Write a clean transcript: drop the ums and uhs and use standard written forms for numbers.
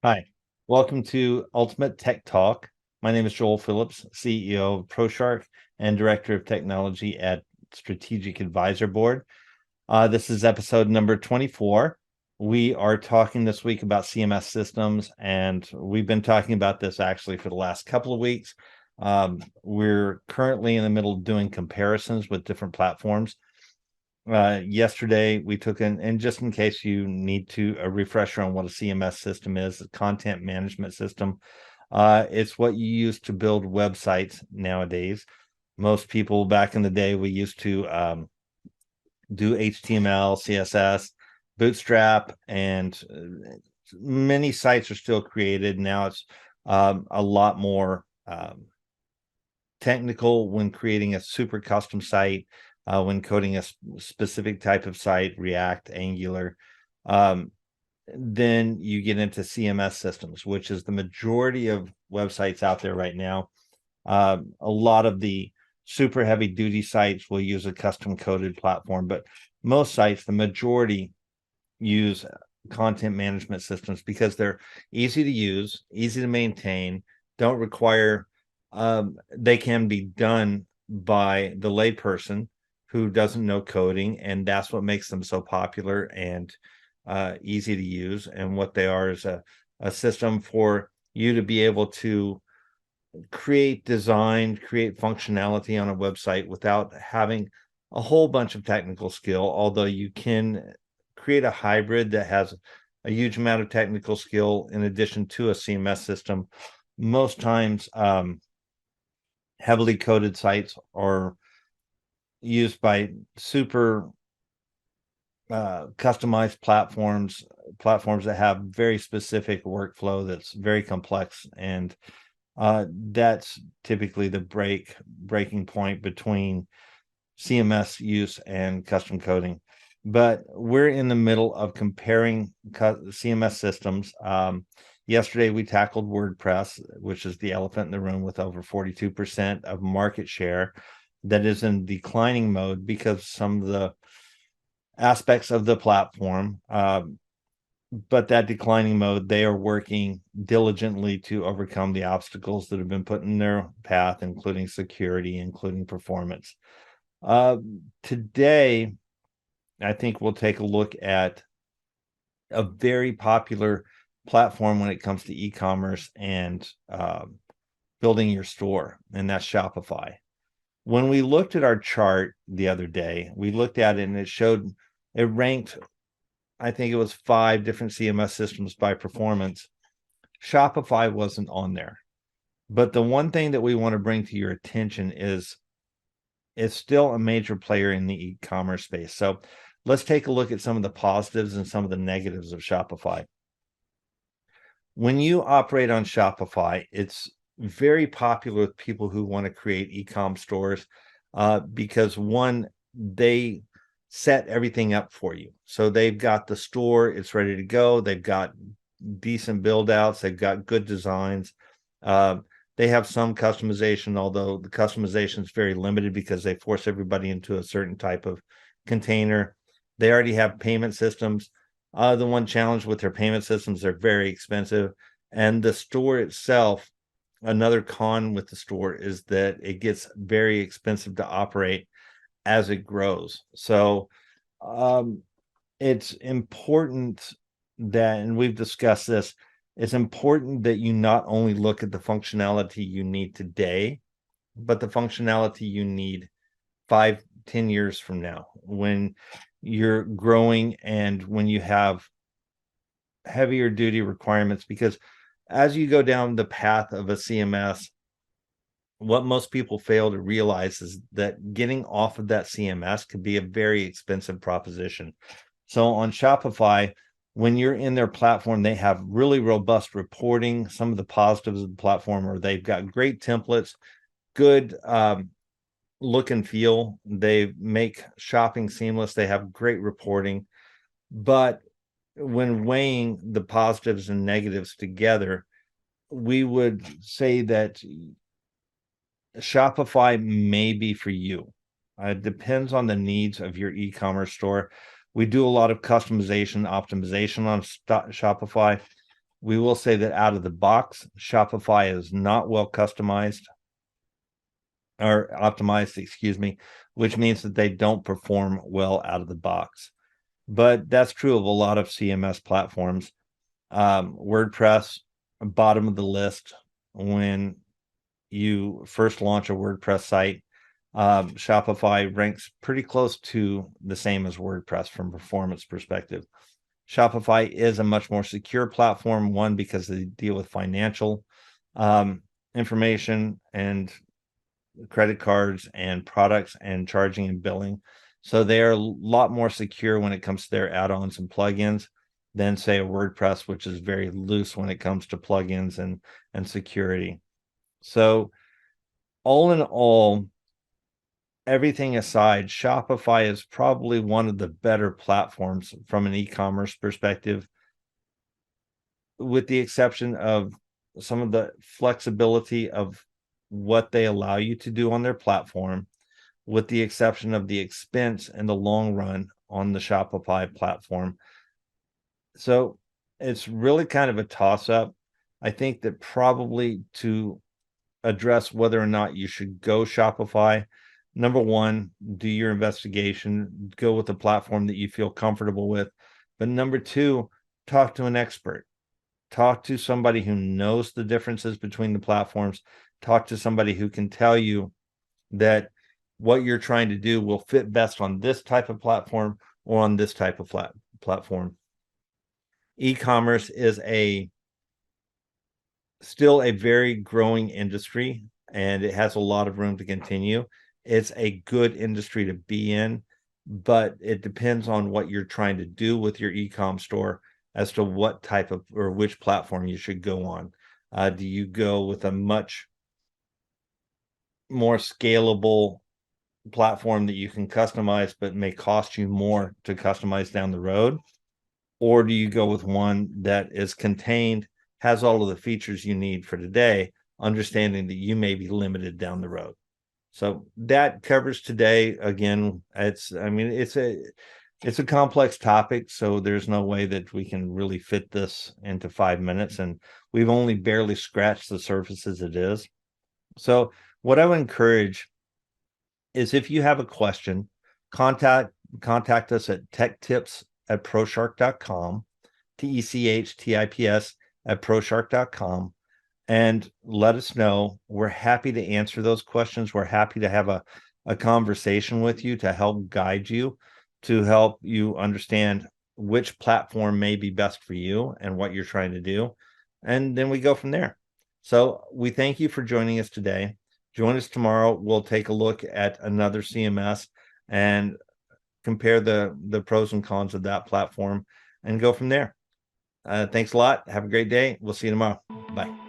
Hi, welcome to Ultimate Tech Talk. My name is Joel Phillips, CEO of Proshark and Director of Technology at Strategic Advisor Board. This is episode number 24. We are talking this week about CMS systems, and we've been talking about this actually for the last couple of weeks. We're currently in the middle of doing comparisons with different platforms. Yesterday we took and just in case you need a refresher on what a CMS system is, a content management system. It's what you use to build websites nowadays. Most people back in the day, we used to do HTML, CSS, Bootstrap, and many sites are still created. Now it's a lot more technical when creating a super custom site. When coding a specific type of site, React, Angular, then you get into CMS systems, which is the majority of websites out there right now. A lot of the super heavy duty sites will use a custom coded platform, but most sites, the majority, use content management systems because they're easy to use, easy to maintain, don't require, they can be done by the layperson who doesn't know coding, and that's what makes them so popular and easy to use. And what they are is a system for you to be able to create design, create functionality on a website without having a whole bunch of technical skill, although you can create a hybrid that has a huge amount of technical skill in addition to a CMS system. Most times, heavily coded sites are used by super customized platforms that have very specific workflow that's very complex, and that's typically the breaking point between CMS use and custom coding. But we're in the middle of comparing CMS systems. Yesterday we tackled WordPress, which is the elephant in the room with over 42% of market share, that is in declining mode because some of the aspects of the platform, but that declining mode, they are working diligently to overcome the obstacles that have been put in their path, including security, including performance. Today, I think we'll take a look at a very popular platform when it comes to e-commerce and building your store, and that's Shopify. When we looked at our chart the other day, we looked at it and it ranked, I think it was 5 different CMS systems by performance. Shopify wasn't on there. But the one thing that we want to bring to your attention is it's still a major player in the e-commerce space. So let's take a look at some of the positives and some of the negatives of Shopify. When you operate on Shopify, it's very popular with people who want to create e-com stores because one, they set everything up for you. So they've got the store, it's ready to go. They've got decent build outs. They've got good designs. They have some customization, although the customization is very limited because they force everybody into a certain type of container. They already have payment systems. The one challenge with their payment systems, they're very expensive. And the store itself, another con with the store is that it gets very expensive to operate as it grows. So it's important that, and we've discussed this, it's important that you not only look at the functionality you need today, but the functionality you need 5-10 years from now when you're growing and when you have heavier duty requirements. Because as you go down the path of a CMS, what most people fail to realize is that getting off of that CMS could be a very expensive proposition. So on Shopify, when you're in their platform, they have really robust reporting. Some of the positives of the platform are they've got great templates, good look and feel. They make shopping seamless. They have great reporting. But when weighing the positives and negatives together, we would say that Shopify may be for you. It depends on the needs of your e-commerce store. We do a lot of customization, optimization on Shopify. We will say that out of the box, Shopify is not well customized or optimized, excuse me, which means that they don't perform well out of the box. But that's true of a lot of CMS platforms. WordPress, bottom of the list when you first launch a WordPress site. Shopify ranks pretty close to the same as WordPress from performance perspective. Shopify is a much more secure platform, one, because they deal with financial information and credit cards and products and charging and billing. So they are a lot more secure when it comes to their add-ons and plugins than, say, a WordPress, which is very loose when it comes to plugins and security. So all in all, everything aside, Shopify is probably one of the better platforms from an e-commerce perspective, with the exception of some of the flexibility of what they allow you to do on their platform, with the exception of the expense in the long run on the Shopify platform. So it's really kind of a toss-up. I think that probably to address whether or not you should go Shopify, number one, do your investigation, go with a platform that you feel comfortable with. But number two, talk to an expert. Talk to somebody who knows the differences between the platforms. Talk to somebody who can tell you that what you're trying to do will fit best on this type of platform or on this type of platform. E-commerce is still a very growing industry, and it has a lot of room to continue. It's a good industry to be in, but it depends on what you're trying to do with your e-com store as to what type of or which platform you should go on. Do you go with a much more scalable platform that you can customize but may cost you more to customize down the road? Or do you go with one that is contained, has all of the features you need for today, understanding that you may be limited down the road? So that covers today. Again, it's a complex topic, so there's no way that we can really fit this into 5 minutes, and we've only barely scratched the surface as it is. So what I would encourage is, if you have a question, contact us at techtips@proshark.com, techtips@proshark.com, and let us know. We're happy to answer those questions. We're happy to have a conversation with you to help guide you, to help you understand which platform may be best for you and what you're trying to do. And then we go from there. So we thank you for joining us today. Join us tomorrow. We'll take a look at another CMS and compare the pros and cons of that platform and go from there. Thanks a lot. Have a great day. We'll see you tomorrow. Bye.